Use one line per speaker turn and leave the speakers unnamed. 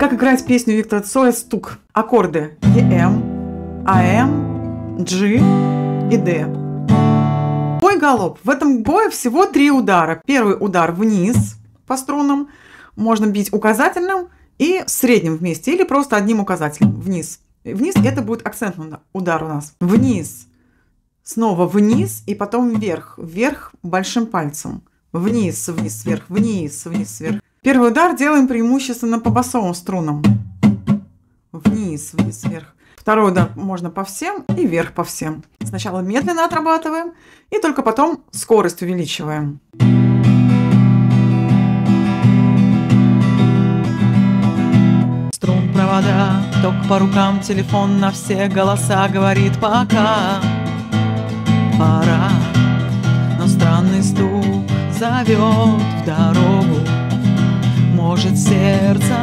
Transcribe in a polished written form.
Как играть песню Виктора Цоя «Стук»? Аккорды EM, AM, G и D. Бой-галоп. В этом бое всего 3 удара. Первый удар вниз по струнам. Можно бить указательным и средним вместе, или просто одним указателем вниз. Вниз это будет акцентный удар у нас. Вниз. Снова вниз и потом вверх. Вверх большим пальцем. Вниз, вниз, вверх, вниз, вниз, вверх. Первый удар делаем преимущественно по басовым струнам. Вниз, вниз, вверх. Второй удар можно по всем и вверх по всем. Сначала медленно отрабатываем и только потом скорость увеличиваем.
Струн, провода, ток по рукам, телефон на все голоса говорит пока. Пора, но странный стук зовет в дорогу. Может, сердце